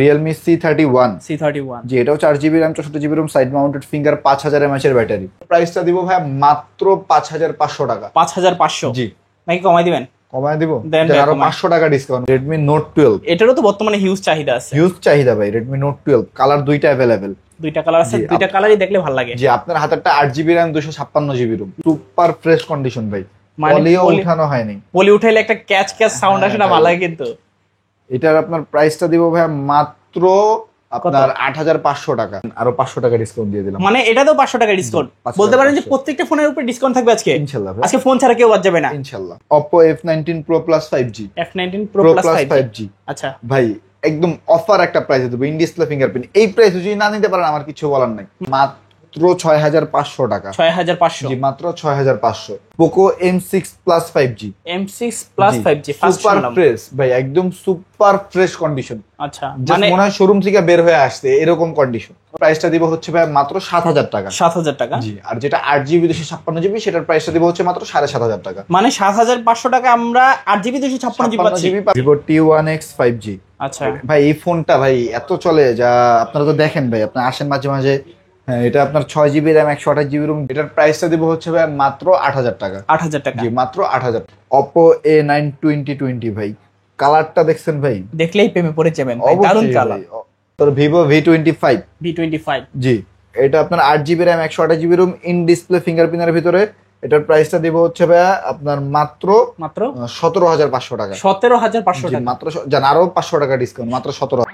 Realme C31 C31 জি, এটাও 4GB RAM 64GB ROM side mounted finger 5000 mAh এর battery. প্রাইসটা দিব ভাই মাত্র 5500 টাকা। 5500 জি, নাকি কমাই দিবেন? কমায় দিব, দেন আরো 500 টাকা ডিসকাউন্ট। Redmi Note 12 এটারও তো বর্তমানে হিউজ চাহিদা আছে। হিউজ চাহিদা ভাই। Redmi Note 12 কালার দুইটা अवेलेबल, দুইটা কালার আছে, দুইটা কালারই দেখলে ভালো লাগে। জি, আপনার হাতেরটা 8GB RAM 256GB ROM, super fresh condition ভাই, মানে পলিও উঠানো হয়নি। পলি উঠাইলে একটা ক্যাচ ক্যাচ সাউন্ড আসে না, ভালো লাগে কিন্তু। এটার আপনার প্রাইসটা দিব ভাই মাত্র আপনার 8500 টাকা, আরো 500 টাকা ডিসকাউন্ট দিয়ে দিলাম। মানে এটা তো 500 টাকা ডিসকাউন্ট। বলতে পারেন যে প্রত্যেকটা ফোনের উপরে ডিসকাউন্ট থাকবে আজকে ইনশাআল্লাহ। আজকে ফোন ছাড়া কেউ বাদ যাবে না ইনশাআল্লাহ। Oppo F19 Pro Plus 5G F19 Pro Plus 5G। আচ্ছা ভাই, একদম অফার একটা প্রাইসে দেবো, ইন ডিসপ্লে ফিঙ্গারপ্রিন্ট। এই প্রাইস যদি না নিতে পারেন আমার কিছু বলার নাই, মাত্র 6500 টাকা। 6500 জি, মাত্র 6500। Poco M6 Plus 5G M6 Plus 5G first super fresh ভাই, একদম সুপার ফ্রেশ কন্ডিশন। আচ্ছা, মানে মনে হয় শোরুম থেকে বের হয়ে আসছে এরকম কন্ডিশন। প্রাইসটা দিব হচ্ছে ভাই মাত্র 7000 টাকা। 7000 টাকা। জি, আর যেটা 8GB 256GB সেটার প্রাইসটা দিব হচ্ছে মাত্র 7500 টাকা। মানে 7500 টাকা আমরা 8GB 256GB পাচ্ছি। Vivo T1X 5G। আচ্ছা ভাই, এই ফোনটা ভাই এত চলে, যা আপনারা তো দেখেন ভাই, আপনারা আসেন মাঝে মাঝে। হ্যাঁ, এটা আপনার 6GB RAM 128GB ROM। এটার প্রাইসটা দিব হচ্ছে ভাই মাত্র 8000 টাকা। 8000 টাকা। জি, মাত্র 8000। Oppo A9 2020 ভাই, কালারটা দেখছেন ভাই, দেখলেই প্রেমে পড়ে যাবেন ভাই, দারুণ কালার। তোর Vivo V25 V25 জি, এটা আপনার 8GB RAM 128GB ROM in display ফিঙ্গারপ্রিন্টের ভিতরে। এটার প্রাইসটা দিব হচ্ছে ভাই আপনার মাত্র 17500 টাকা। 17500 জি, টাকা মাত্র জান, আরো 500 টাকা ডিসকাউন্ট, মাত্র 17।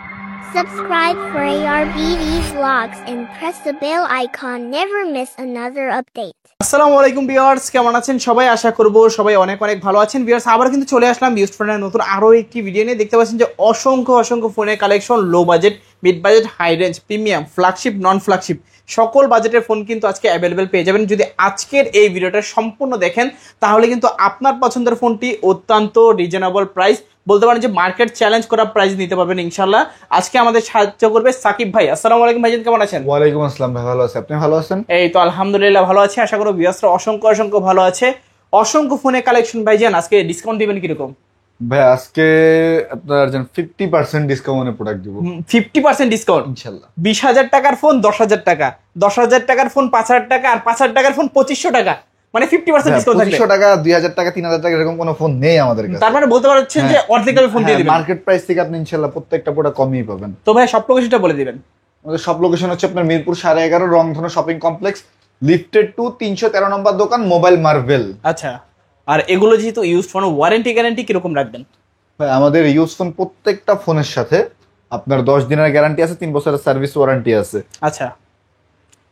Subscribe for ARBD vlogs and press the bell icon. Never miss another update. আসসালামু আলাইকুম ভিউয়ার্স, কেমন আছেন সবাই? আশা করব সবাই অনেক অনেক ভালো আছেন। ভিউয়ার্স, আবার কিন্তু চলে আসলাম ইউজড ফোনের নতুন আরো একটি ভিডিও নিয়ে। দেখতে পাচ্ছেন যে অসংখ্য ফোনের collection, low budget, mid budget, high range, premium, flagship, non flagship সকল বাজেটের ফোন কিন্তু আজকে অ্যাভেলেবেল পেয়ে যাবেন। যদি আজকের এই ভিডিওটা সম্পূর্ণ দেখেন তাহলে কিন্তু আপনার পছন্দের ফোনটি অত্যন্ত রিজনেবল প্রাইস, বলতে পারেন যে মার্কেট চ্যালেঞ্জ করা প্রাইস নিতে পারবেন ইনশাল্লাহ। আজকে আমাদের সাহায্য করবে সাকিব ভাই। আসসালামু আলাইকুম ভাইজান, কেমন আছেন? ওয়ালাইকুম আসসালাম ভাই, ভালো আছি, আপনি ভালো আছেন? এই তো আলহামদুলিল্লাহ ভালো আছি, আশা করি ভিউয়ার্সরা অসংখ্য ভালো আছে। অসংখ্য ফোনের কালেকশন ভাইজান, আজকে ডিসকাউন্ট দিবেন কিরকম? ভাই, আজকে আপনার 50% ডিসকাউন্টে প্রোডাক্ট দিব। 50% ডিসকাউন্ট ইনশাআল্লাহ। 20000 টাকার ফোন 10000 টাকা, 10000 টাকার ফোন 5000 টাকা, আর 5000 টাকার ফোন 2500 টাকা, মানে 50% ডিসকাউন্ট থাকবে। 2500 টাকা, 2000 টাকা, 3000 টাকা এরকম কোনো ফোন নেই আমাদের কাছে। তার মানে বলতে পারছেন যে অর্ধেক দামে ফোন দিয়ে দিবেন। মার্কেট প্রাইস থেকে আপনি ইনশাআল্লাহ প্রত্যেকটা প্রোডাক্ট কমই পাবেন। তো ভাই সব লোকেশনটা বলে দিবেন। আমাদের সব লোকেশন হচ্ছে আপনার মিরপুর 11.5 রংধনু শপিং কমপ্লেক্স, লিফটেড টু 313 নম্বর দোকান, মোবাইল মার্ভেল। আচ্ছা, আর এগুলো যেহেতু ইউজড ফোন, ওয়ারেন্টি গ্যারান্টি কিরকম রাখবেন? ভাই, আমাদের ইউজ ফোন প্রত্যেকটা ফোনের সাথে আপনার 10 দিনের গ্যারান্টি আছে, 3 বছরের সার্ভিস ওয়ারেন্টি আছে। আচ্ছা,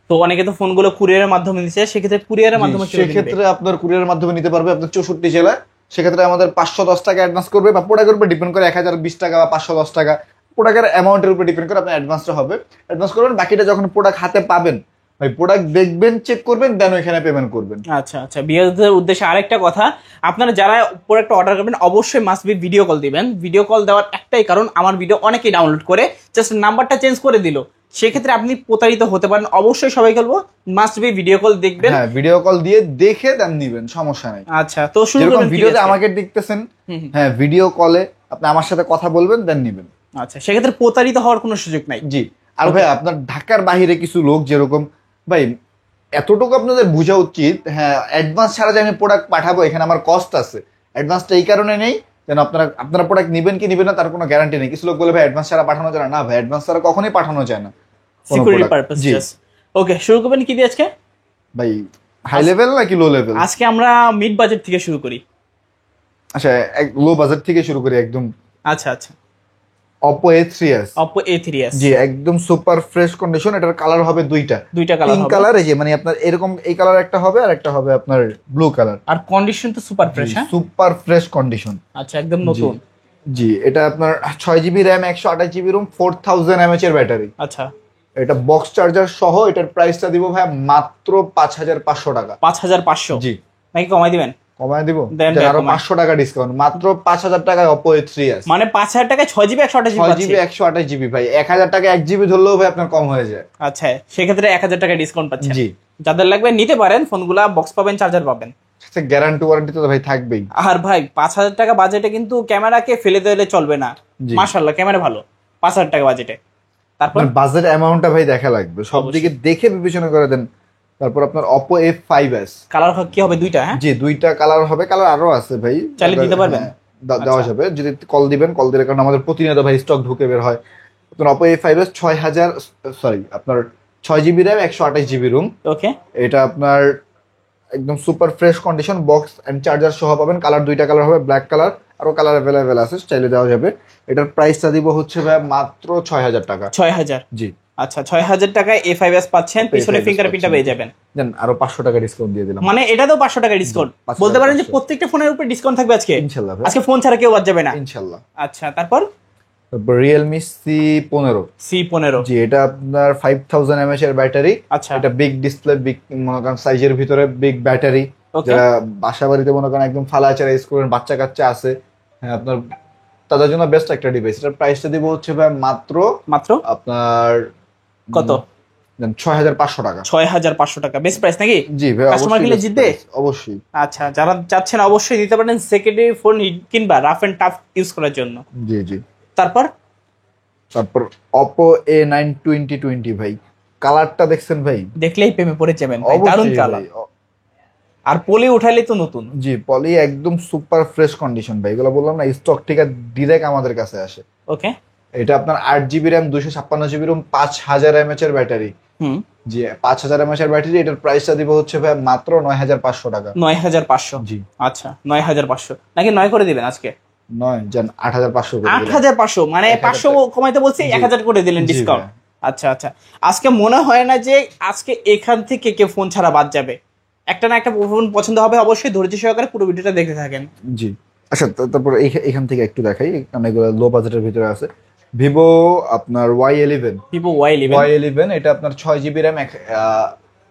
তো অনেকে তো ফোনগুলো কুরিয়ারের মাধ্যমে নিচ্ছে, সেক্ষেত্রে কুরিয়ারের মাধ্যমে সেক্ষেত্রে আপনার কুরিয়ারের মাধ্যমে নিতে পারবে আপনার 64 জেলায়। সেক্ষেত্রে আমাদের 510 টাকা অ্যাডভান্স করবে, বা প্রোডাক্টের উপর ডিপেন্ড করে 1020 টাকা বা 510 টাকা, প্রোডাক্টের অ্যামাউন্টের উপর ডিপেন্ড করে আপনার অ্যাডভান্সটা হবে। অ্যাডভান্স করবেন, বাকিটা যখন প্রোডাক্ট হাতে পাবেন ভাই, প্রোডাক্ট দেখবেন, চেক করবেন, দেন ওইখানে পেমেন্ট করবেন। আচ্ছা, বিয়ারদের উদ্দেশ্যে আরেকটা কথা, আপনারা যারা প্রোডাক্ট অর্ডার করবেন অবশ্যই মাস্ট বি ভিডিও কল দিবেন। ভিডিও কল দেওয়ার একটাই কারণ, আমার ভিডিও অনেকেই ডাউনলোড করে জাস্ট নাম্বারটা চেঞ্জ করে দিল, সেক্ষেত্রে আপনি প্রতারিত হতে পারেন। অবশ্যই সবাই বলবো মাস্ট বি ভিডিও কল দেখবেন। হ্যাঁ, ভিডিও কল দিয়ে দেখে দেন নিবেন, সমস্যা নাই। আচ্ছা, তো শুরু করুন। ভিডিওতে আমাকে দেখতেছেন, হ্যাঁ, ভিডিও কলে আপনি আমার সাথে কথা বলবেন, দেন নিবেন। আচ্ছা, সেক্ষেত্রে প্রতারিত হওয়ার কোনো সুযোগ নাই। জি, আর ভাই আপনার ঢাকার বাইরে কিছু লোক যেরকম, ভাই এতটুকু আপনাদের বোঝা উচিত, হ্যাঁ, অ্যাডভান্স ছাড়া যে আমি প্রোডাক্ট পাঠাবো এখানে আমার কস্ট আছে। অ্যাডভান্সটা এই কারণে নেই যেন আপনারা প্রোডাক্ট নিবেন কি নিবেন না তার কোনো গ্যারান্টি নেই। কিছু লোক বলে ভাই অ্যাডভান্স ছাড়া পাঠানো যায় না, ভাই অ্যাডভান্স ছাড়া কখনোই পাঠানো যায় না, সিকিউরিটি পারপাস। ওকে, শুরু করবেন কি দিয়ে আজকে? ভাই, হাই লেভেল নাকি লো লেভেল? আজকে আমরা মিড বাজেট থেকে শুরু করি। আচ্ছা, লো বাজেট থেকে শুরু করি একদম। আচ্ছা, Oppo A3s। Oppo A3s জি, একদম সুপার ফ্রেশ কন্ডিশন। এটার কালার হবে দুইটা কালার হবে। কালার, এই যে মানে আপনার এরকম এই কালার একটা হবে, আর একটা হবে আপনার ব্লু কালার। আর কন্ডিশন তো সুপার ফ্রেশ। হ্যাঁ, সুপার ফ্রেশ কন্ডিশন। আচ্ছা, একদম নতুন। জি, এটা আপনার 6GB RAM 128GB ROM 4000 mAh এর ব্যাটারি। আচ্ছা, এটা বক্স চার্জার সহ। এটার প্রাইসটা দিব ভাই মাত্র 5500 টাকা। 5500 জি, নাকি কমাই দিবেন? কমায় দিব, দেন আরো 500 টাকা ডিসকাউন্ট, মাত্র 5000 টাকায় Oppo A3s। মানে 5000 টাকায় 6GB 128GB ভাই, 1000 টাকা 1GB ধরলেও ভাই আপনার কম হয়ে যায়। আচ্ছা, সেক্ষেত্রে 1000 টাকা ডিসকাউন্ট পাচ্ছেন। জি, যাদের লাগবে নিতে পারেন, ফোনগুলা বক্স পাবেন, চার্জার পাবেন, গ্যারান্টি ওয়ারেন্টি তো ভাই থাকবেই। আর ভাই 5000 টাকা বাজেটে কিন্তু ক্যামেরাকে ফেলে দিলে চলবে না। মাশাআল্লাহ, ক্যামেরা ভালো। 5,000 টাকা বাজেটে। তারপর আপনার বাজেট অ্যামাউন্টটা ভাই দেখা লাগবে, সব দিকে দেখে বিবেচনা করে দেন। তারপর আপনার Oppo F5s, কালার কি হবে? দুইটা? হ্যাঁ, জি দুইটা কালার হবে, কালার আরো আছে ভাই, চাইলে দিতে পারবেন? হ্যাঁ, দেওয়া যাবে যদি কল দিবেন, কল দিলে, কারণ আমাদের প্রতিনিয়ত ভাই স্টক ঢুকে বের হয়। আপনার Oppo A5s 6000, সরি আপনার 6GB RAM 128GB রুম। ওকে, এটা আপনার একদম super fresh condition, box and charger সহ পাবেন। কালার দুইটা কালার হবে, ব্ল্যাক কালার, আরো কালার অ্যাভেলেবেল আছে, চাইলে দেওয়া যাবে। এটার প্রাইসটা দিব হচ্ছে ভাই মাত্র 6000 টাকা। 6000? জি আচ্ছা, 6000 টাকায় A5s পাচ্ছেন, পিছনে A5s ফিঙ্গারপ্রিন্টটা পেয়ে যাবেন। দেন আরো 500 টাকা ডিসকাউন্ট দিয়ে দিলাম। মানে এটাতেও 500 টাকা ডিসকাউন্ট। 500 বলতে পারেন যে টাকা প্রত্যেকটা ফোনের উপরে ডিসকাউন্ট থাকবে আজকে ইনশাআল্লাহ ভাই, আজকে ফোন ছাড়া কেউ বাদ যাবে না ইনশাআল্লাহ। আচ্ছা, তারপর তারপর Realme C15, C15। জি এটা আপনার 5000 mAh এর ব্যাটারি। আচ্ছা, এটা বিগ ডিসপ্লে, বিগ মনে করেন সাইজের ভিতরে বিগ ব্যাটারি। ওকে, যারা বাসা বাড়িতে মনে করেন একদম ফালাচারা ইউজ করেন, বাচ্চা কাচ্চা আছে, হ্যাঁ আপনার তাদের জন্য বেস্ট একটা ডিভাইস। এটার প্রাইসটা দিব হচ্ছে ভাই মাত্র আপনার কত? 6500 টাকা। 6500 টাকা বেস্ট প্রাইস নাকি? জি ভাই, কাস্টমার কিনলে জিতবে অবশ্যই। আচ্ছা, যারা চাচ্ছেন অবশ্যই নিতে পারেন সেকেন্ডারি ফোন কিংবা রাফ এন্ড টাফ ইউজ করার জন্য। জি জি। তারপর Oppo A9 2020 ভাই, কালারটা দেখছেন ভাই? দেখলেই প্রেমে পড়ে যাবেন ভাই, দারুণ অবশ্যই কালার। ভাই। আর পলি উঠাইলে তো নতুন। জি, পলি একদম সুপার ফ্রেশ কন্ডিশন ভাই, এগুলো বললাম না স্টক থেকে ডিরেক্ট আমাদের কাছে আসে। ওকে, এটা আপনার 8GB RAM 256GB room 5000 mAh এর ব্যাটারি। হুম, জি 5000 mAh এর ব্যাটারি। এটার প্রাইসটা দিব হচ্ছে ভাই মাত্র 9500 টাকা। 9500? জি আচ্ছা, 9500 নাকি 9 করে দিবেন আজকে? 9 জান 8500 করে দিলাম। 8500 মানে 500 কমাইতে বলছি, 1000 করে দিলেন জি ডিসকাউন্ট। ভাই। আচ্ছা আচ্ছা, আজকে মনে হয় না যে আজকে এখান থেকে কেউ ফোন ছাড়া বাদ যাবে। একটা না একটা ফোন পছন্দ হবে, অবশ্যই ধৈর্য সহকারে পুরো ভিডিওটা দেখতে থাকেন। জি আচ্ছা, তারপর এখান থেকে একটু দেখাই, অনেকগুলো লো বাজেটের ভিতরে আছে। ভিভো আপনার Y11, ভিভো Y11, এটা আপনার 6GB RAM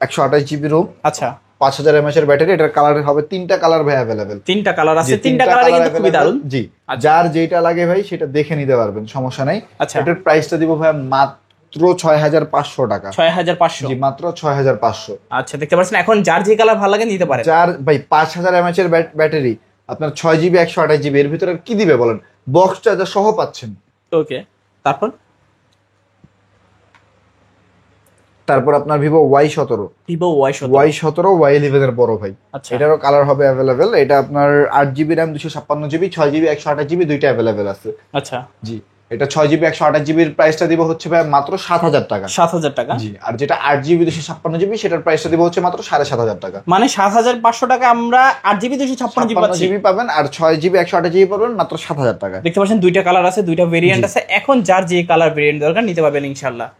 128GB রুম, আচ্ছা 5000 mAh এর ব্যাটারি। এটার কালার হবে তিনটা কালার ভাই অ্যাভেলেবেল। তিনটা কালার আছে, তিনটা কালারে কিন্তু খুবই দারুণ। জি, আচ্ছা। যার যেটা লাগে ভাই সেটা দেখে নিতে পারবেন, সমস্যা নাই। আচ্ছা, এটার প্রাইসটা দিব ভাই মাত্র 6500 টাকা। 6500? জি মাত্র 6500। আচ্ছা, দেখতে পাচ্ছেন এখন যার যে কালার ভালো লাগে নিতে পারেন। যার ভাই 5000 mAh এর ব্যাটারি, আপনার 6GB 128GB, এর ভিতরে আর কি দিবে বলেন? বক্স চার্জার সহ পাচ্ছেন। ওকে, তারপর আপনার Vivo Y17, Vivo Y17 Y11 এর বড় ভাই। আচ্ছা, এটারও কালার হবে অ্যাভেলেবেল। এটা আপনার 8GB RAM 256GB, 6GB 128GB দুইটা অ্যাভেলেবেল আছে। আচ্ছা, জি এটা 6GB 128GB এর প্রাইসটা দিব হচ্ছে ভাই মাত্র 7000 টাকা। 7000 টাকা? জি, আর যেটা 8GB 256GB সেটার প্রাইসটা দিব হচ্ছে মাত্র 7500 টাকা। মানে 7500 টাকা আমরা 8GB 256GB পাচ্ছি। 56GB পাবেন, আর 6GB 128GB পাবেন মাত্র 7000 টাকা। দেখতে পাচ্ছেন দুইটা কালার আছে, দুইটা ভেরিয়েন্ট আছে। এখন যার যে কালার ভেরিয়েন্ট দরকার নিতে পারবেন ইনশাআল্লাহ।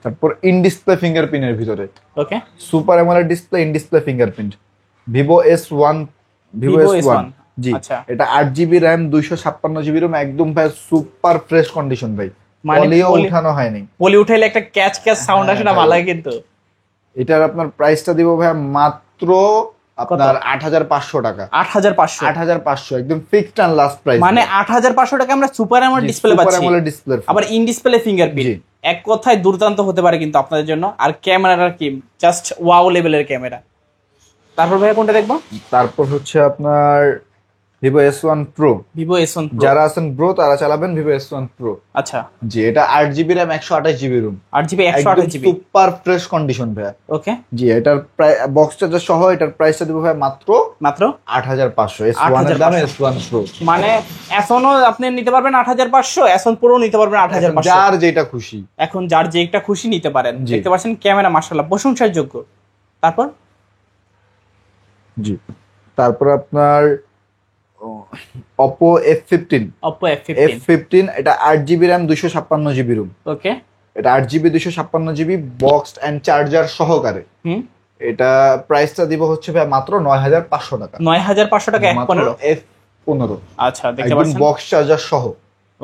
তারপর ইন ডিসপ্লে ফিঙ্গারপ্রিন্টের ভিতরে okay, super amoled display, in display fingerprint, Vivo S1, জি আচ্ছা, এটা 8GB RAM 256GB রুম, একদম ভাই সুপার ফ্রেশ কন্ডিশন ভাই, পলিও উঠানো হয়নি। পলি উঠাইলে একটা ক্যাচ সাউন্ড আসে না, ভালো লাগে কিন্তু। এটার আপনার প্রাইসটা দিব ভাই মাত্র আপনার 8500 টাকা। 8500 একদম ফিক্সড এন্ড লাস্ট প্রাইস। মানে 8500 টাকা আমরা সুপার অ্যামোলেড ডিসপ্লে পাচ্ছি, সুপার অ্যামোলেড ডিসপ্লে, আবার ইন ডিসপ্লে ফিঙ্গারপ্রিন্ট। এক কথায় দুর্দান্ত হতে পারে কিন্তু আপনাদের জন্য। আর ক্যামেরাটা কি জাস্ট ওয়াও লেভেলের ক্যামেরা। তারপর ভাই কোনটা দেখবো? তারপর হচ্ছে আপনার ভিভো S1 Pro। যারা আছেন ব্রো তারা চালাবেন ভিভো S1 Pro। আচ্ছা, জি এটা 8GB RAM 128GB room, 8GB 128GB super fresh condition ভাই। ওকে, জি এটার বক্স চার্জার সহ এটার প্রাইসটা দিব ভাই মাত্র 8500। S1 এর দামে S1 Pro। মানে এখনো আপনি নিতে পারবেন 8500, S1 Pro নিতে পারবেন 8500, যার যেটা খুশি। এখন যার যেটা খুশি নিতে পারেন। দেখতে পাচ্ছেন ক্যামেরা মাশাআল্লাহ প্রশংসার যোগ্য। তারপর আপনার Oppo F15, এটা 8GB RAM 256GB রুম। ওকে, এটা 8GB 256GB box and charger সহকারে। এটা প্রাইসটা দিব হচ্ছে ভাই মাত্র 9500 টাকা। 9500 টাকা F15। আচ্ছা, দেখতে পাচ্ছেন বক্স চার্জার সহ।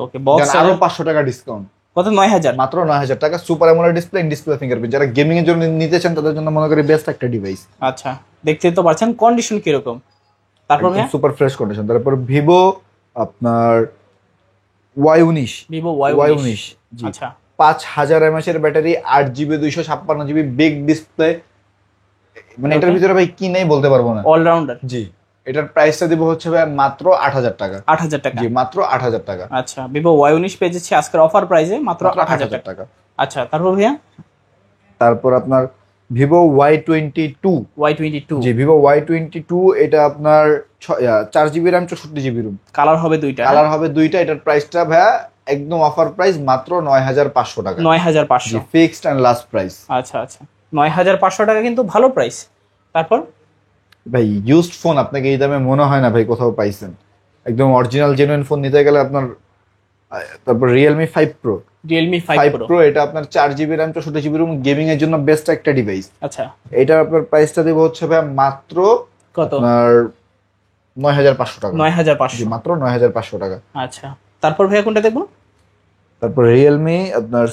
ওকে, বক্স আরো 500 টাকা ডিসকাউন্ট। কত? 9000, মাত্র 9000 টাকা। Super amoled display, in display fingerprint. যারা গেমিং এর জন্য নিতে চান তাদের জন্য মনে করি বেস্ট একটা ডিভাইস। আচ্ছা, দেখতে তো পাচ্ছেন কন্ডিশন কি রকম। তারপর সুপার ফ্রেশ কন্ডিশন। তারপর ভিভো আপনার Y19, জি আচ্ছা, 5000 mAh এর battery, 8GB 256GB big display. মানে এটার ভিতরে ভাই কি নেই বলতে পারবো না, অলরাউন্ডার। জি এটার প্রাইসটা দিব হচ্ছে ভাই মাত্র 8,000 টাকা। 8,000 টাকা। জি মাত্র 8,000 টাকা। আচ্ছা, ভিভো Y19 পেয়ে যাচ্ছে আজকের অফার প্রাইসে মাত্র 8,000 টাকা। টাকা। আচ্ছা, তারপর ভাইয়া তারপর আপনার ভিভো Y22। Y22 জি ভিভো Y22 এটা আপনার 4GB RAM 64GB room. Colour হবে দুইটা। কালার হবে দুইটা। এটার প্রাইসটা ভাইয়া একদম অফার প্রাইস মাত্র 9,500 টাকা। 9,500 ফিক্সড এন্ড লাস্ট প্রাইস। আচ্ছা আচ্ছা, 9,500 টাকা কিন্তু ভালো প্রাইস। তারপর ভাই ইউজড ফোন আপনাকে এই দামে মনে হয় না ভাই কোথাও পাইছেন। একদম অরিজিনাল জেনুইন ফোন নিতে গেলে আপনার তারপর Realme 5 Pro। Realme 5 Pro Pro এটা আপনার 4GB RAM 64GB room gaming এর জন্য বেস্ট একটা ডিভাইস। আচ্ছা, এটা আপনার প্রাইসটা দেব হচ্ছে ভাই মাত্র কত? আপনার 9,500 টাকা। 9,500 জি মাত্র 9,500 টাকা। আচ্ছা, তারপর ভাইয়া কোনটা দেখবো? তারপর Realme আপনার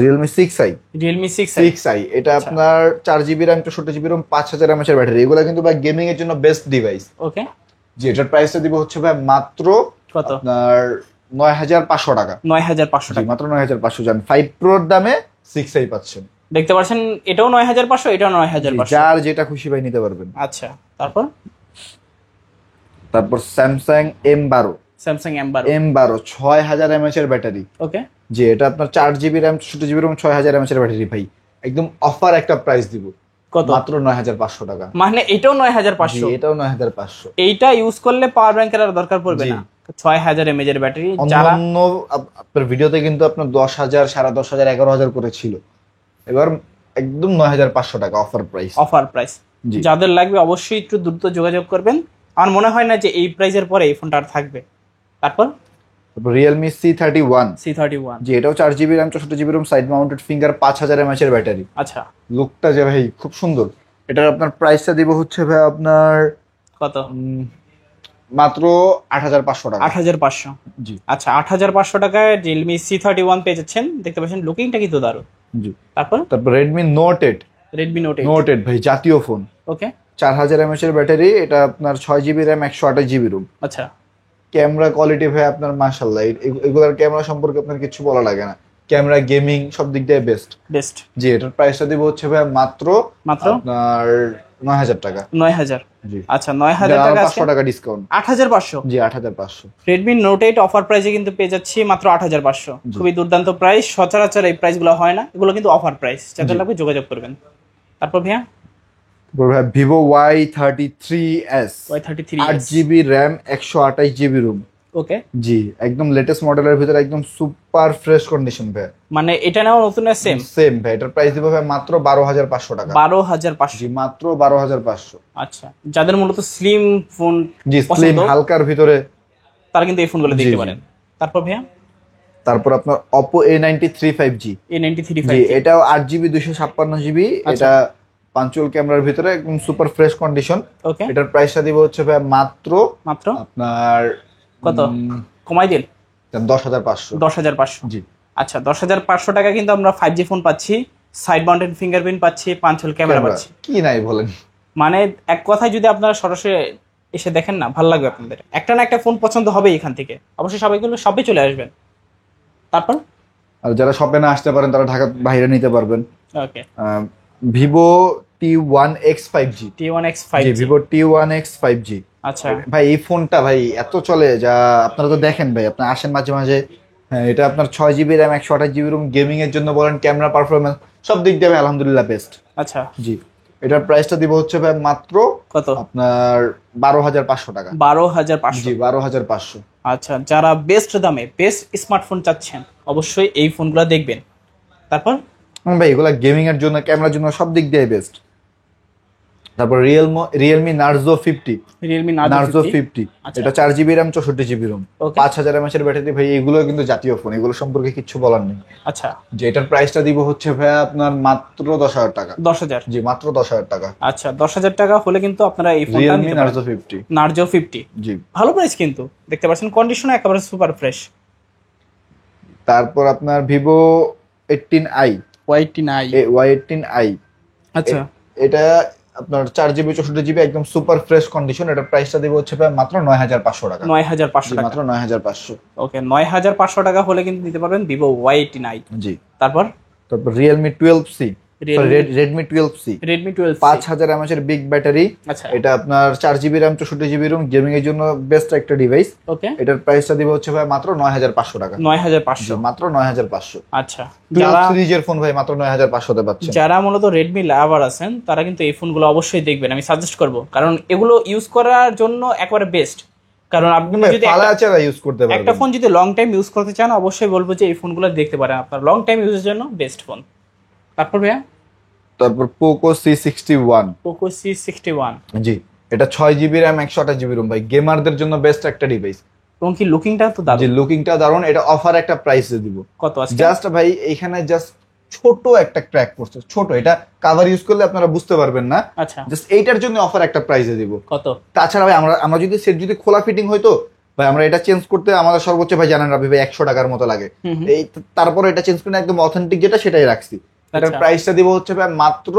Realme 6i। Realme 6i। 6i এটা আপনার 4GB RAM 64GB room 5000 mAh এর ব্যাটারি। এগুলো কিন্তু ভাই গেমিং এর জন্য বেস্ট ডিভাইস। ওকে, জি এটার প্রাইসটা দিব হচ্ছে ভাই মাত্র কত? আপনার 9,500 টাকা। 9,500 জি টাকা মাত্র 9,500 জান 5 Proর দামে 6i পাচ্ছেন। দেখতে পাচ্ছেন, এটাও 9,500, এটাও 9,500। যার যেটা খুশি ভাই নিতে পারবেন। আচ্ছা, তারপর Samsung M12। Samsung M12 6000 mAh এর ব্যাটারি। ওকে, জি এটা আপনার 4GB RAM 64GB room 6000 mAh এর ব্যাটারি ভাই। একদম অফার একটা প্রাইস দিব। কত? মাত্র 9,500 টাকা। মানে এটাও জি 9,500। এটাও 9,500। এইটা ইউজ করলে পাওয়ার ব্যাংকের আর দরকার পড়বে জি। না। 6000 mAh এর ব্যাটারি। যারা অন্যান্য আপনার ভিডিওতে কিন্তু আপনার 10,000 10,500 11,000 করে ছিল। এবার একদম 9,500 টাকা অফার প্রাইস। Offer price. জি। যাদের লাগবে অবশ্যই একটু দ্রুত যোগাযোগ করবেন। আমার মনে হয় না যে এই প্রাইসের পরে এই ফোনটা আর থাকবে। তারপর Realme C31। C31 জি এটাও 4GB RAM 64GB room side mounted finger 5000 mAh এর ব্যাটারি। আচ্ছা, লুকটা যে ভাই খুব সুন্দর। এটার আপনার প্রাইসটা দিব হচ্ছে ভাই আপনার কত? মাত্র 8,500 টাকা। 8,500। জি আচ্ছা, 8,500 টাকায় Realme C31 পেয়ে যাচ্ছেন। দেখতে পাচ্ছেন লুকিংটা কিন্তু দারুণ। জি। তারপর তারপর Redmi Note 8। Redmi Note 8 Note 8 ভাই জাতীয় ফোন। ওকে, 4000 mAh এর ব্যাটারি। এটা আপনার 6GB RAM 128GB রুম। আচ্ছা, ক্যামেরা কোয়ালিটি ভাই আপনার মাশাআল্লাহ। এগুলার ক্যামেরা সম্পর্কে আপনার কিছু বলা লাগে না। ক্যামেরা গেমিং সব দিক দিয়ে বেস্ট। বেস্ট। জি এটার প্রাইসটা দিব হচ্ছে ভাই মাত্র আপনার 9,000 টাকা। 9,000। জি আচ্ছা, 9,000 টাকা আছে। 500 টাকা ডিসকাউন্ট। 8,500। জি 8,500। Redmi Note 8 অফার প্রাইসে কিন্তু পেয়ে যাচ্ছি মাত্র 8,500। খুবই দুর্দান্ত প্রাইস। সচরাচর এই প্রাইসগুলো হয় না, এগুলো কিন্তু অফার প্রাইস। যাদের লাগবে যোগাযোগ করবেন। তারপর ভাইয়া ভাই Vivo Y33s। Y33 8GB RAM 128GB ROM. Okay, জি একদম লেটেস্ট মডেলের ভিতরে একদম সুপার ফ্রেশ কন্ডিশন ভাই। মানে এটা নাও নতুন সেম সেম ভাই। এটার প্রাইস দিব ভাই মাত্র 12,500 টাকা। 12,500। জি মাত্র 12,500। আচ্ছা, যাদের মূলত স্লিম ফোন জি স্লিম হালকার ভিতরে তারা কিন্তু এই ফোনগুলো জি, দেখতে জি। পারেন। তারপর ভাইয়া তারপর আপনার Oppo A93 5G। A93 জি 5G এটাও 8GB 256GB। এটা পাঞ্চুয়াল ক্যামেরার ভিতরে একদম সুপার ফ্রেশ কন্ডিশন। ওকে, এটার প্রাইসটা দিব হচ্ছে ভাই মাত্র মাত্র আপনার কত? কমাই দিন 10,500। 10,500। জি আচ্ছা, 10,500 টাকা কিন্তু আমরা 5G ফোন পাচ্ছি, সাইড মাউন্টেড ফিঙ্গারপ্রিন্ট পাচ্ছি, পাঞ্চল ক্যামেরা পাচ্ছি। কি নাই বলেন। মানে এক কথায় যদি আপনারা সরাসরি এসে দেখেন না, ভালো লাগবে আপনাদের। একটা না একটা ফোন পছন্দ হবে এখান থেকে। অবশ্যই সবাইগুলো সবে চলে আসবেন। তারপর আর যারা শপে না আসতে পারেন তারা ঢাকার বাইরে নিতে পারবেন। ওকে, Vivo T1X 5G। T1X জি 5G। Vivo T1X 5G। আচ্ছা, ভাই এই ফোনটা ভাই এত চলে যা আপনারা তো দেখেন ভাই, আপনারা আসেন মাঝে মাঝে। হ্যাঁ এটা আপনার 6GB RAM 128GB room gaming এর জন্য বলেন, ক্যামেরা পারফরমেন্স সব দিক দিয়ে ভাই আলহামদুলিল্লাহ বেস্ট। আচ্ছা, জি এটার প্রাইসটা দিব হচ্ছে ভাই মাত্র কত? আপনার 12,500 টাকা। 12,500। জি 12,500। আচ্ছা, যারা বেস্ট দামে বেস্ট স্মার্টফোন চাচ্ছেন অবশ্যই এই ফোনগুলো দেখবেন। তারপর ভাই এগুলা গেমিং এর জন্য ক্যামেরার জন্য সব দিক দিয়ে বেস্ট। তারপর Realme Narzo 50। Realme Narzo 50 আচ্ছা। এটা 4GB RAM 64GB room Okay. 5000 mAh এর ব্যাটারি ভাই। এগুলো কিন্তু জাতীয় ফোন, এগুলো সম্পর্কে কিছু বলার নেই। আচ্ছা, যে এটার প্রাইসটা দিব হচ্ছে ভাই আপনার মাত্র 10,000 টাকা। 10,000। জি মাত্র 10,000 টাকা। আচ্ছা, 10,000 টাকা হলে কিন্তু আপনারা এই ফোনটা Realme নিতে পারেন। Narzo 50। Narzo 50 জি ভালো প্রাইস কিন্তু দেখতে পাচ্ছেন, কন্ডিশন একেবারে সুপার ফ্রেশ। তারপর আপনার Vivo 18i। Y18i আচ্ছা, এটা আপনার 4GB 64GB একদম সুপার ফ্রেশ কন্ডিশন। এটার প্রাইসটা দিব হচ্ছে ভাই মাত্র 9,500 টাকা। 9,500 জি, টাকা। মাত্র 9,500। ওকে, 9,500 টাকা হলে কিন্তু নিতে পারবেন Vivo Y18i। জি তারপর তারপর Realme 12C। Redmi 12C, Redmi 12 5000 mAh এর বিগ ব্যাটারি। আচ্ছা এটা আপনার 4GB RAM 64GB ROM, gaming এর জন্য বেস্ট একটা ডিভাইস। ওকে, এটার প্রাইসটা দিব হচ্ছে ভাই মাত্র 9500 টাকা। 9500, মাত্র 9500। আচ্ছা। 12 সিরিজের ফোন ভাই মাত্র 9500 তে পাচ্ছেন। যারা মূলত রেডমি লাভার আছেন তারা কিন্তু এই ফোনগুলো অবশ্যই দেখবেন, আমি সাজেস্ট করব, কারণ এগুলো ইউজ করার জন্য একেবারে বেস্ট। কারণ আপনি যদি পালাচারা ইউজ করতে পারবেন, একটা ফোন যদি লং টাইম ইউজ করতে চান অবশ্যই বলবো যে এই ফোনগুলো দেখতে পারেন, আপনার লং টাইম ইউজের জন্য বেস্ট ফোন। তারপর ভাইয়া তারপর পোকো C61, পোকো C61, জি এটা 6GB RAM 128GB ROM ভাই, গেমারদের জন্য বেস্ট একটা ডিভাইস। এবং কি লুকিংটা তো জি দারুণ। লুকিংটা দারুণ। এটা অফার একটা প্রাইসে দিব। কত আছে? জাস্ট ভাই এখানে জাস্ট ছোট একটা ক্র্যাক করছে, ছোট, এটা কভার ইউজ করলে আপনারা বুঝতে পারবেন না। আচ্ছা, জাস্ট এইটার জন্য অফার একটা প্রাইসে দিব। কত? তাছাড়া ভাই আমরা যদি সেট যদি খোলা ফিটিং হইতো ভাই, আমরা এটা চেঞ্জ করতে আমাদের সর্বোচ্চ ভাই জানেন রাবি ভাই 100 টাকার মতো লাগে। এই তারপরে এটা চেঞ্জ করে একদম অথেন্টিক যেটা সেটাই রাখছি। এটার প্রাইসটা দিব হচ্ছে ভাই মাত্র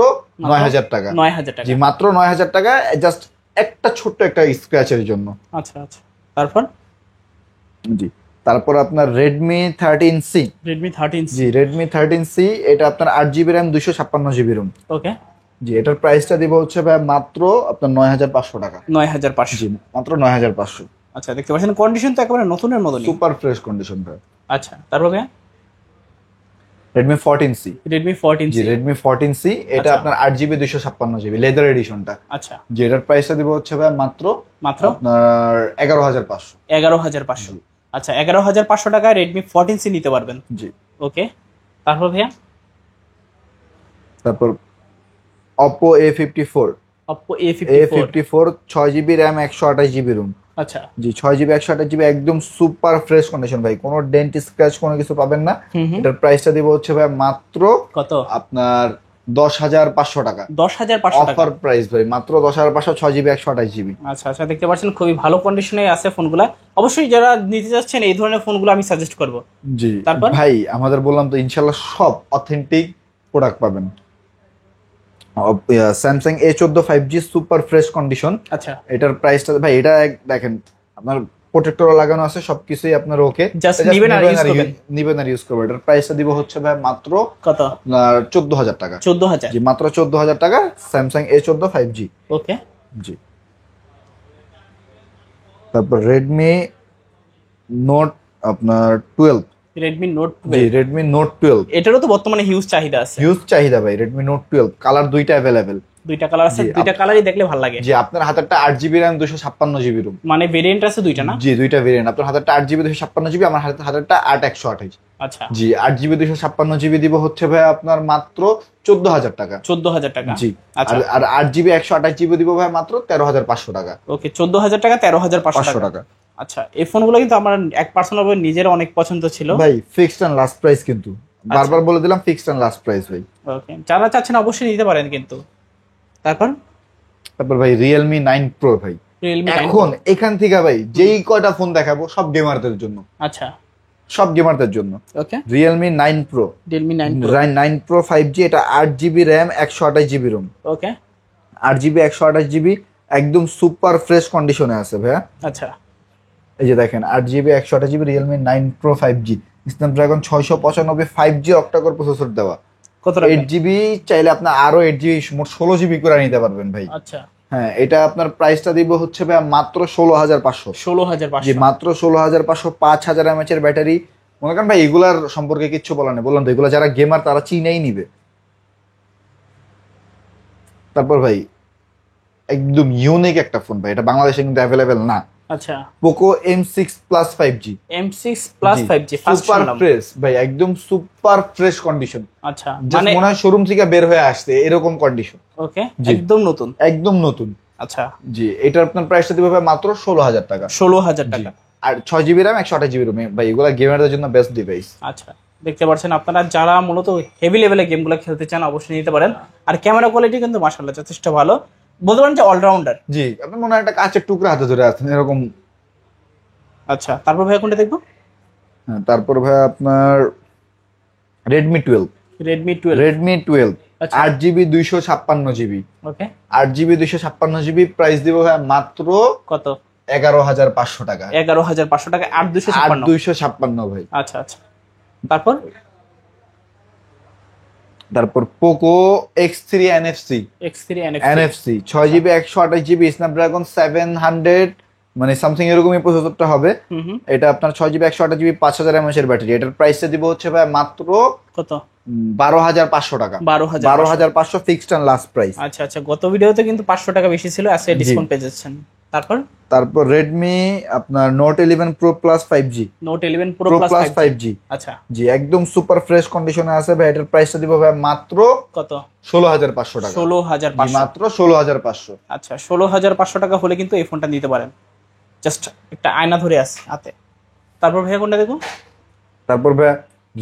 9000 টাকা। 9000 টাকা, জি মাত্র 9000 টাকা, জাস্ট একটা ছোট্ট একটা স্ক্র্যাচের জন্য। আচ্ছা আচ্ছা। তারপর জি তারপর আপনার রেডমি 13C, রেডমি 13C, জি রেডমি 13C, এটা আপনার 8GB RAM 256GB ROM। ওকে, জি এটার প্রাইসটা দিব হচ্ছে ভাই মাত্র আপনার 9500 টাকা। 9500, জি মাত্র 9500। আচ্ছা। দেখতে পাচ্ছেন কন্ডিশন তো একেবারে নতুনের মতনই। সুপার ফ্রেশ কন্ডিশন ভাই। আচ্ছা, তারপর ভাইয়া রেডমি 14C, রেডমি 14C, জি রেডমি 14C, এটা আচ্ছা। আপনার 8GB 256GB লেদার এডিশনটা। আচ্ছা, জি এটার প্রাইসটা দিব হচ্ছে ভাই মাত্র আপনার 11500। 11500, আচ্ছা। 11500 টাকায় রেডমি 14C নিতে পারবেন। জি ওকে, তারপর ভাইয়া তারপর Oppo A54, Oppo A54, 6GB RAM 128GB ROM। আচ্ছা, জি 6GB 128GB একদম সুপার ফ্রেশ কন্ডিশন ভাই, কোনো ডেন্ট স্ক্র্যাচ কোনো কিছু পাবেন না। এটার প্রাইসটা দিব হচ্ছে ভাই মাত্র কত? আপনার 10500 টাকা। 10500 টাকা অফার প্রাইস ভাই, মাত্র 10500, 6GB 128GB। আচ্ছা আচ্ছা। দেখতে পাচ্ছেন খুবই ভালো কন্ডিশনে আছে ফোনগুলা। অবশ্যই যারা নিতে যাচ্ছেন এই ধরনের ফোনগুলো আমি সাজেস্ট করব। জি তারপর ভাই আমাদের বললাম তো ইনশাল্লাহ সব অথেন্টিক প্রোডাক্ট পাবেন। Samsung A14 5G super fresh condition. আচ্ছা, এটার প্রাইসটা ভাই এটা দেখেন আপনার প্রোটেক্টর লাগানো আছে, সবকিছুই আপনার ওকে, জাস্ট নিবেন আর ইউজ করবেন। নিবেন আর ইউজ করবেন। এটার প্রাইসটা দিব হচ্ছে ভাই মাত্র কত? আপনার 14000 টাকা। 14000, জি মাত্র 14000 টাকা স্যামসাং A14 5G। ওকে। জি তারপর রেডমি নোট আপনার 12, রেডমি নোট জি 12, রেডমি নোট 12, এটারও তো বর্তমানে হিউজ চাহিদা আছে। হিউজ চাহিদা ভাই রেডমি নোট 12, কালার দুইটা অ্যাভেলেবেল। দুইটা কালার আছে, জি, দুইটা কালারই দেখলে ভালো লাগে। জি আপনার হাতেরটা 8GB RAM 256GB ROM, মানে ভেরিয়েন্ট আছে দুইটা না? জি দুইটা ভেরিয়েন্ট। আপনার হাতেরটা 8GB 256GB, আমার হাতেরটা 8128। আচ্ছা, জি 8GB 256GB দিব হচ্ছে ভাই আপনার মাত্র 14000 টাকা। 14000 টাকা, জি আচ্ছা। আর 8GB 128GB দিব ভাই মাত্র 13500 টাকা। ওকে, 14000 টাকা, 13500 টাকা। আচ্ছা, এই ফোনগুলো কিন্তু আমার এক পার্সোনাল ভাবে নিজের অনেক পছন্দ ছিল ভাই ফিক্সড এন্ড লাস্ট প্রাইস, কিন্তু বারবার বলে দিলাম ফিক্সড এন্ড লাস্ট প্রাইস ভাই। ওকে, যারা চাচ্ছেন অবশ্যই নিতে পারেন কিন্তু। তারপর ভাই Realme 9 Pro ভাই, Realme 9 এখন এখান থেকে ভাই যেই কয়টা ফোন দেখাবো সব গেমারদের জন্য, আচ্ছা, সব গেমারদের জন্য। ওকে, Realme 9 Pro, Realme 9 Pro, 9 Pro 5G, এটা 8GB RAM 128GB ROM, ওকে, 8GB 128GB একদম সুপার ফ্রেশ কন্ডিশনে আছে ভাইয়া। আচ্ছা, এই যে দেখেন 8GB 128GB Realme 9 Pro 5G, Snapdragon 695 5G octa-core processor দেওয়া। কত টাকা? 8GB চাইলে আপনি আরো 8GB মোট 16GB করে নিতে পারবেন ভাই। আচ্ছা, হ্যাঁ এটা আপনার প্রাইসটা দিব হচ্ছে ভাই মাত্র 16500। জি 16500, মাত্র 16500, 5000 mAh এর ব্যাটারি। মনে করেন ভাই এগুলার সম্পর্কে কিচ্ছু বলার নেই, বললাম তো এগুলা যারা গেমার তারা চিনেই নিবে। তারপর ভাই একদম ইউনিক একটা ফোন ভাই, এটা বাংলাদেশে কিন্তু অ্যাভেলেবেল না। আচ্ছা, Poco M6 Plus 5G, M6 Plus 5G first super শুনলাম। ফ্রেশ ভাই, একদম সুপার ফ্রেশ কন্ডিশন, আচ্ছা, মানে মনে হয় শোরুম থেকে বের হয়ে আসছে এরকম কন্ডিশন। ওকে, জি। একদম নতুন। একদম নতুন। আচ্ছা, জি এটার আপনার প্রাইসটা দিবে ভাই মাত্র 16000 টাকা। 16000 টাকা। আর 6GB RAM 128GB ROM ভাই, এগুলা গেমারদের জন্য বেস্ট ডিভাইস। আচ্ছা, দেখতে পাচ্ছেন আপনারা যারা মূলত হেভি লেভেলে গেমগুলো খেলতে চান অবশ্যই নিতে পারেন। আর ক্যামেরা কোয়ালিটি কিন্তু মাশাআল্লাহ যথেষ্ট ভালো, বলতে পারেন যে অলরাউন্ডার। জি আপনার মনে হয় একটা কাঁচের টুকরা হাতে ধরে আছেন এরকম। আচ্ছা, তারপর ভাই কোনটা দেখবো? হ্যাঁ তারপর ভাই আপনার Redmi 12, Redmi 12, আচ্ছা। 8GB 256GB, ওকে, 8GB 256GB প্রাইস দিব ভাই মাত্র কত? 11500 টাকা। 11500 টাকা, 8256। 8256 ভাই। আচ্ছা আচ্ছা, তারপর তারপর Poco X3 NFC X3 NFC 6GB 128GB Snapdragon 700 মানে সামথিং এরকমই প্রসেসরটা হবে। এটা আপনার 6GB 128GB 5000 mAh এর ব্যাটারি। এটার প্রাইসটা দিব হচ্ছে ভাই মাত্র কত? 12,500 টাকা। 12,500 ফিক্সড এন্ড লাস্ট প্রাইস। আচ্ছা আচ্ছা, গত ভিডিওতে কিন্তু 500 টাকা বেশি ছিল, আজকে ডিসকাউন্ট পেয়ে যাচ্ছেন। তারপর Redmi আপনার Note 11 Pro Plus 5G Note 11 Pro Plus 5G। আচ্ছা জি, একদম সুপার ফ্রেশ কন্ডিশনে আছে ভাই। এটার প্রাইসটা দিব ভাই মাত্র কত? 16,500 টাকা। 16,500 মাত্র 16,500। আচ্ছা, 16,500 টাকা হলে কিন্তু এই ফোনটা নিতে পারেন। জাস্ট একটা আয়না ধরে আছে হাতে। তারপর ভাইয়া কোনটা দেখো? তারপর ভাই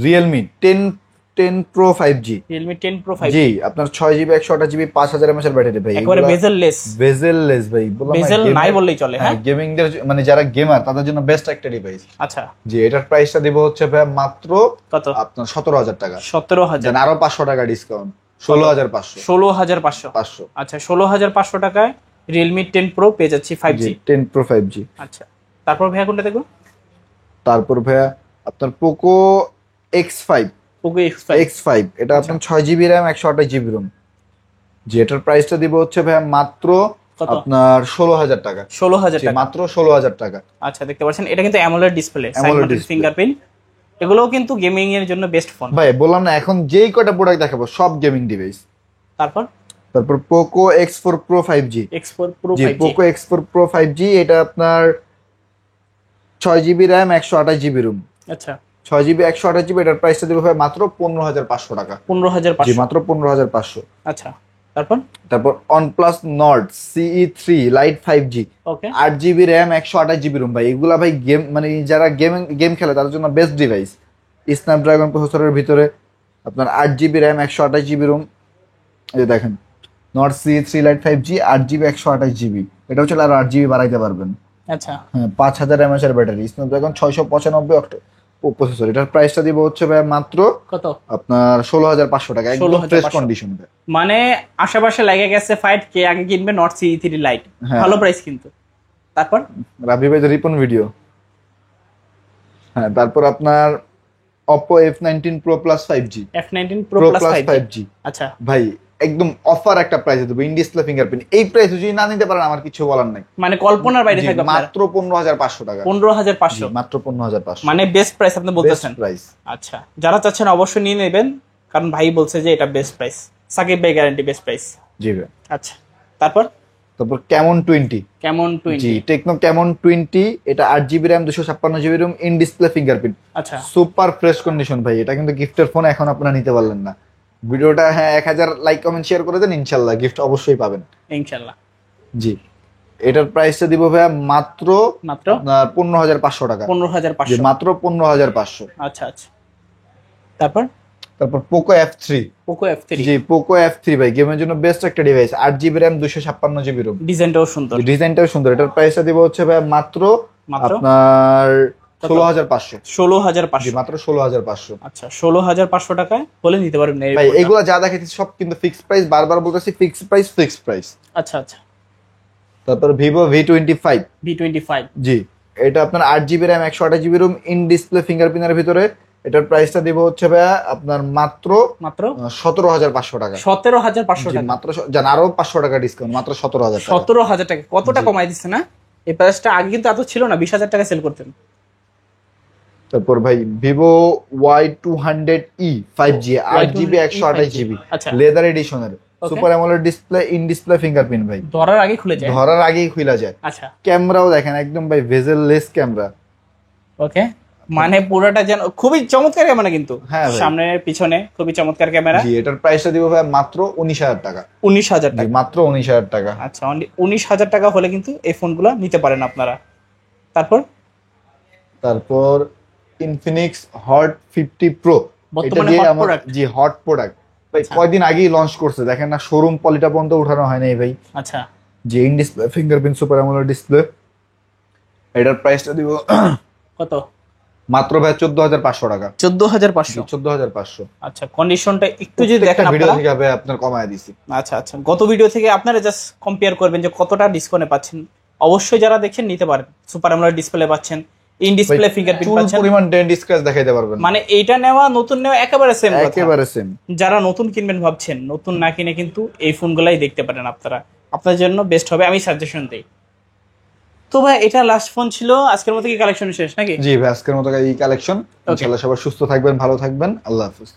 Realme 10 Pro 5G। Realme 10 Pro 5G জি, আপনার 6GB 128GB 5000 mAh এর ব্যাটারি ভাই। একবারে বেজেললেস ভাই, বললাম বেজেল নাই বললেই চলে। হ্যাঁ, গেমিং দের মানে যারা গেমার তাদের জন্য বেস্ট একটা ডিভাইস। আচ্ছা জি, এটার প্রাইসটা দিব হচ্ছে ভাই মাত্র কত? আপনার 17,000 টাকা। 17,000 দেন আরো 500 টাকা ডিসকাউন্ট, 16,500। 16,500 আচ্ছা, 16,500 টাকায় Realme 10 Pro পেয়ে যাচ্ছি 5G। 10 Pro 5G। আচ্ছা, তারপর ভাইয়া কোনটা দেখো? তারপর ভাইয়া আপনার Poco X5 X5 এটা আপনার 6GB RAM 128GB ROM। জি, এটার প্রাইসটা দিব হচ্ছে ভাইয়া মাত্র আপনার 16,000 টাকা। 16,000 টাকা, মাত্র 16,000 টাকা। আচ্ছা, দেখতে পাচ্ছেন এটা কিন্তু AMOLED ডিসপ্লে, সাইড ফিঙ্গারপ্রিন্ট, এগুলোও কিন্তু গেমিং এর জন্য বেস্ট ফোন ভাই। বললাম না, এখন যেই কয়টা প্রোডাক্ট দেখাবো সব গেমিং ডিভাইস। তারপর Poco X4 Pro 5G। X4 Pro 5G। জি, Poco X4 Pro 5G এটা আপনার 6GB RAM 128GB ROM। আচ্ছা, 6GB 128GB। এটার প্রাইসটা দিব ভাই মাত্র 15,500 টাকা। 15,500। জি, মাত্র 15,500। আচ্ছা, তারপর OnePlus Nord CE3 Lite 5G। ওকে, 8GB RAM 128GB ROM ভাই। এগুলা ভাই গেম মানে যারা গেম খেলে তাদের জন্য বেস্ট ডিভাইস। স্ন্যাপড্রাগন প্রসেসরের ভিতরে আপনার 8GB RAM 128GB ROM। এই যে দেখেন Nord CE3 Lite 5G 8GB 128GB। এটা হচ্ছে আর 8GB বাড়াইতে পারবেন। আচ্ছা, হ্যাঁ, 5000 mAh এর ব্যাটারি, স্ন্যাপড্রাগন 695 অক্টো প্রসেসর। এটার প্রাইসটা দিব হচ্ছে ভাই মাত্র কত? আপনার 16,500 টাকা। একদম ফ্রেশ কন্ডিশন। মানে আশেপাশে লেগে গেছে ফাইট, কে আগে কিনবে Nord CE3 Lite। ভালো প্রাইস কিন্তু। তারপর রাবি ভাই রিপন ভিডিও। হ্যাঁ, তারপর আপনার Oppo F19 Pro Plus 5G। F19 Pro Plus 5G। আচ্ছা ভাই, একদম অফার একটা প্রাইসে দেবো, ইন ডিসপ্লে ফিঙ্গারপ্রিন্ট। এই প্রাইস যদি না নিতে পারেন আমার কিছু বলার নাই, মানে কল্পনার বাইরে থাকবে। মাত্র 15,500 টাকা। 15,500 মাত্র 15,500 মানে বেস্ট প্রাইস আপনি বলতেছেন। প্রাইস। আচ্ছা, যারা চাচ্ছেন অবশ্যই নিয়ে নেবেন, কারণ ভাই বলছে যে এটা বেস্ট প্রাইস। সাকিব ভাই গ্যারান্টি বেস্ট প্রাইস। জি ভাই। আচ্ছা, তারপর Camon 20। জি, টেকনো Camon 20। এটা 8GB RAM 256GB ROM, in display fingerprint. আচ্ছা, সুপার ফ্রেশ কন্ডিশন ভাই। এটা কিন্তু গিফটের ফোন, এখন আপনারা নিতে পারলেন না। ভিডিওটা 1000 লাইক কমেন্ট শেয়ার করে দেন, ইনশাল্লাহ গিফট অবশ্যই পাবেন ইনশাআল্লাহ। জি, এটার প্রাইসটা দিব ভাইয়া মাত্র 15,500 টাকা। 15,500 মাত্র 15,500। আচ্ছা আচ্ছা, তারপর Poco F3। জি, Poco F3 ভাই গেমের জন্য বেস্ট একটা device. 8GB RAM 256GB ROM। ডিজাইনটাও সুন্দর। এটার প্রাইসটা দিব হচ্ছে ভাই মাত্র আপনার 16,500। 16,500। মাত্র 16,500। আচ্ছা, 16,500 টাকায় বলে নিতে পারবেন ভাই। এগুলো যা দেখাচ্ছি সব কিন্তু ফিক্সড প্রাইস, বারবার বলতেছি ফিক্সড প্রাইস। আচ্ছা আচ্ছা, তারপর Vivo V25। জি, এটা আপনার 8GB RAM 128GB ROM, in display ফিঙ্গারপ্রিন্টের ভিতরে। এটার প্রাইসটা দিব হচ্ছে ভাই আপনার মাত্র 17,500 টাকা। 17,500 টাকা মাত্র। জান আরো 500 টাকা ডিসকাউন্ট, মাত্র 17,000 টাকা। 17,000 টাকা কতটা কমাই দিচ্ছে না? এই প্রাইসটা আগে কিন্তু এত ছিল না, 20,000 টাকা সেল করতেন। তারপর ভাই Vivo Y200e 5G 8GB 128GB leather এডিশনের, super amoled display, in display fingerprint ভাই। ধরার আগেই খুলে যায়। আচ্ছা, ক্যামেরাও দেখেন একদম ভাই ভেজেল লেস ক্যামেরা। ওকে, মানে পুরোটা যেন খুবই চমৎকার ক্যামেরা কিন্তু। সামনে পিছনে খুবই চমৎকার ক্যামেরা। জি, এটার প্রাইসটা দিব ভাই মাত্র 19,000 টাকা। 19,000 টাকা, মাত্র 19,000 টাকা। আচ্ছা, 19,000 টাকা হলে কিন্তু এই ফোনগুলো নিতে পারেন আপনারা। তারপর Infinix Hot 50 Pro। বর্তমানে হট প্রোডাক্ট। জি, হট প্রোডাক্ট ভাই। কয়দিন আগেই লঞ্চ করছে, দেখেন না, শোরুম পলিটা পর্যন্ত উঠানো হয় নাই ভাই। আচ্ছা, জি, in display fingerprint, super amoled display. এটার প্রাইসটা দিব কত? মাত্র ভাই 14,500 টাকা। 14,500। আচ্ছা, কন্ডিশনটা একটু যদি দেখেন ভিডিও থেকে ভাই আপনার কমায় দিছি। আচ্ছা আচ্ছা, গত ভিডিও থেকে আপনারা জাস্ট কম্পেয়ার করবেন যে কতটা ডিসকাউন্টে পাচ্ছেন। অবশ্যই যারা দেখছেন নিতে পারেন। সুপার অ্যামোলেড ডিসপ্লে পাচ্ছেন, ইন ডিসপ্লে ফিঙ্গারপ্রিন্ট চুল পাচ্ছেন, পরিমাণ ডেন্ট স্ক্র্যাচ দেখাইতে পারবেন, মানে এইটা নেওয়া নতুন নেওয়া একেবারে সেম কথা। একেবারে সেম। যারা নতুন কিনবেন ভাবছেন, নতুন না কিনে কিন্তু এই ফোনগুলাই দেখতে পারেন আপনারা, আপনার জন্য বেস্ট হবে, আমি সাজেশন দিই। তো ভাই এটা লাস্ট ফোন ছিল, আজকের মতো কি কালেকশন শেষ নাকি? জি ভাই, আজকের মতো এই কালেকশন। ইনশাআল্লাহ সবাই সুস্থ থাকবেন, ভালো থাকবেন, আল্লাহ হাফেজ।